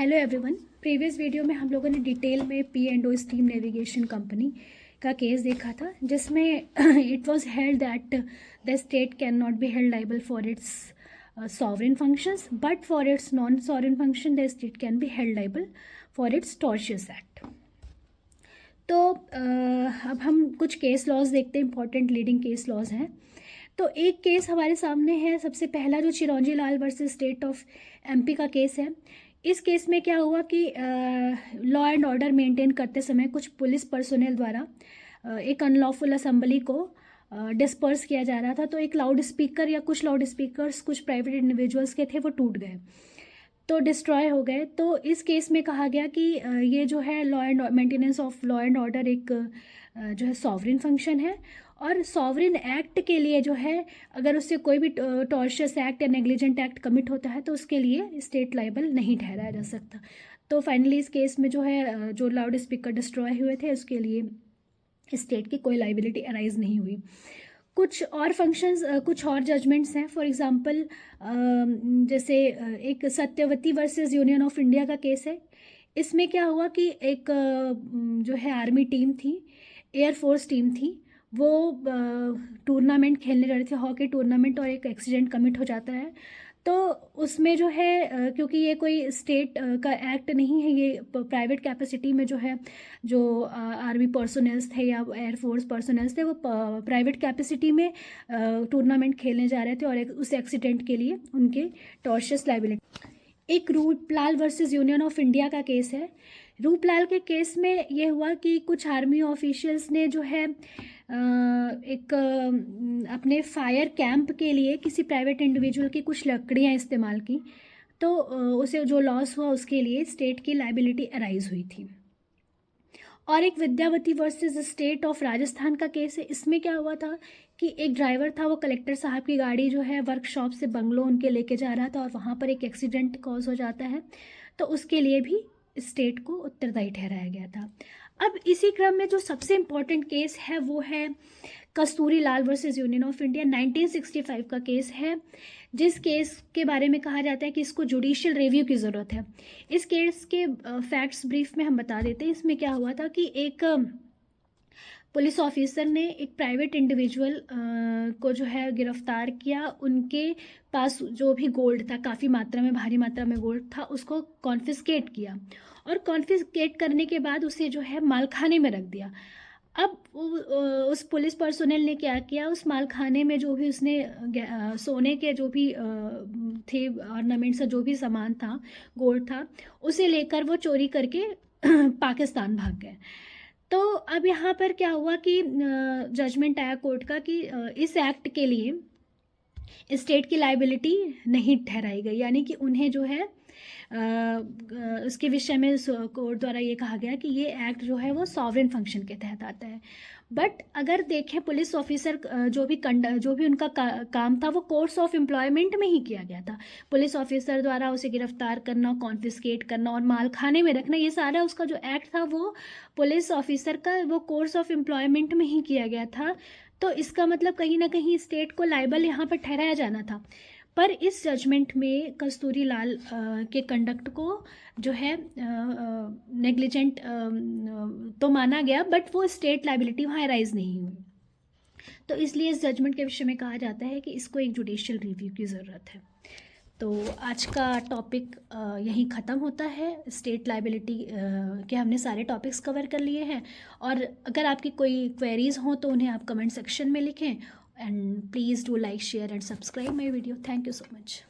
Hello everyone. Previous video में हम लोगों ने डिटेल में P&O स्टीम नेविगेशन कंपनी का केस देखा था, जिसमें it was held that the state can not be held liable for its sovereign functions, but for its non sovereign function the state can be held liable for its tortious act. तो अब हम कुछ case laws देखते हैं, important leading case laws हैं। तो एक case हमारे सामने है, सबसे पहला जो चिरौंजी लाल वर्सेस स्टेट ऑफ MP का केस है। इस केस में क्या हुआ कि लॉ एंड ऑर्डर मेंटेन करते समय कुछ पुलिस पर्सोनेल द्वारा एक अनलॉफुल असेंबली को डिस्पर्स किया जा रहा था। तो एक लाउड स्पीकर या कुछ लाउड स्पीकर्स कुछ प्राइवेट इंडिविजुअल्स के थे, वो टूट गए, तो डिस्ट्रॉय हो गए। तो इस केस में कहा गया कि ये जो है law and maintenance of law and order एक जो है सॉवरेन फंक्शन है, और सॉवरेन एक्ट के लिए जो है अगर उससे कोई भी टॉर्शियस एक्ट या नेग्लिजेंट एक्ट कमिट होता है तो उसके लिए स्टेट लाइबल नहीं ठहराया जा सकता। तो फाइनली इस केस में जो है जो लाउड स्पीकर डिस्ट्रॉय हुए थे उसके लिए स्टेट की कोई लाइबिलिटी अराइज नहीं हुई। कुछ और फंक्शंस, कुछ और जजमेंट्स हैं। फॉर एग्जांपल जैसे एक Satyavati versus union of India का केस है। इसमें क्या हुआ कि एक जो है आर्मी टीम थी, एयरफोर्स टीम थी, वो टूर्नामेंट खेलने जा रहे थे, हॉकी टूर्नामेंट, और एक एक्सीडेंट कमिट हो जाता है। तो उसमें जो है क्योंकि ये कोई स्टेट का एक्ट नहीं है, ये प्राइवेट कैपेसिटी में जो है जो आर्मी पर्सोनल्स थे या एयरफोर्स पर्सोनल्स थे वो प्राइवेट कैपेसिटी में टूर्नामेंट खेलने जा रहे थे, और उस एक्सीडेंट के लिए उनके टॉर्शियस लाइबिलिटी। एक Ruplal versus union of India का केस है। रूपलाल के केस में ये हुआ कि कुछ आर्मी ऑफिशियल्स ने जो है एक अपने फायर कैंप के लिए किसी प्राइवेट इंडिविजुअल की कुछ लकड़ियां इस्तेमाल की, तो उसे जो लॉस हुआ उसके लिए स्टेट की लाइबिलिटी अराइज हुई थी। और एक Vidyavati versus state of Rajasthan का केस है। इसमें क्या हुआ था कि एक ड्राइवर था, वो कलेक्टर साहब की गाड़ी जो है वर्कशॉप से बंगलो उनके लेके जा रहा था, और वहाँ पर एक एक्सीडेंट कॉज हो जाता है, तो उसके लिए भी स्टेट को उत्तरदायी ठहराया गया था। अब इसी क्रम में जो सबसे इम्पोर्टेंट केस है वो है कस्तूरी लाल वर्सेस यूनियन ऑफ इंडिया, 1965 का केस है, जिस केस के बारे में कहा जाता है कि इसको जुडिशियल रिव्यू की ज़रूरत है। इस केस के फैक्ट्स ब्रीफ में हम बता देते हैं। इसमें क्या हुआ था कि एक पुलिस ऑफिसर ने एक प्राइवेट इंडिविजुअल को जो है गिरफ्तार किया। उनके पास जो भी गोल्ड था, काफ़ी मात्रा में, भारी मात्रा में गोल्ड था, उसको कॉन्फिस्केट किया, और कॉन्फिस्केट करने के बाद उसे जो है मालखाने में रख दिया। अब उस पुलिस पर्सोनल ने क्या किया, उस मालखाने में जो भी उसने सोने के जो भी थे ऑर्नामेंट्स, जो भी सामान था, गोल्ड था, उसे लेकर वो चोरी करके पाकिस्तान भाग गए। तो अब यहाँ पर क्या हुआ कि जजमेंट आया कोर्ट का कि इस एक्ट के लिए स्टेट की लाइबिलिटी नहीं ठहराई गई, यानी कि उन्हें जो है उसके विषय में कोर्ट द्वारा ये कहा गया कि ये एक्ट जो है वो सॉवरेन फंक्शन के तहत आता है। बट अगर देखें पुलिस ऑफिसर जो भी उनका काम था वो कोर्स ऑफ एम्प्लॉयमेंट में ही किया गया था। पुलिस ऑफिसर द्वारा उसे गिरफ्तार करना, कॉन्फिस्केट करना और मालखाने में रखना, ये सारा उसका जो एक्ट था वो पुलिस ऑफिसर का वो कोर्स ऑफ एम्प्लॉयमेंट में ही किया गया था। तो इसका मतलब कहीं ना कहीं स्टेट को लाइबल यहाँ पर ठहराया जाना था। पर इस जजमेंट में कस्तूरी लाल के कंडक्ट को जो है नेग्लिजेंट तो माना गया, बट वो स्टेट लाइबिलिटी वहाँ राइज नहीं हुई। तो इसलिए इस जजमेंट के विषय में कहा जाता है कि इसको एक जुडिशियल रिव्यू की ज़रूरत है। तो आज का टॉपिक यहीं ख़त्म होता है। स्टेट लाइबिलिटी के हमने सारे टॉपिक्स कवर कर लिए हैं, और अगर आपकी कोई क्वेरीज़ हों तो उन्हें आप कमेंट सेक्शन में लिखें, and please do like, share and subscribe my video. Thank you so much.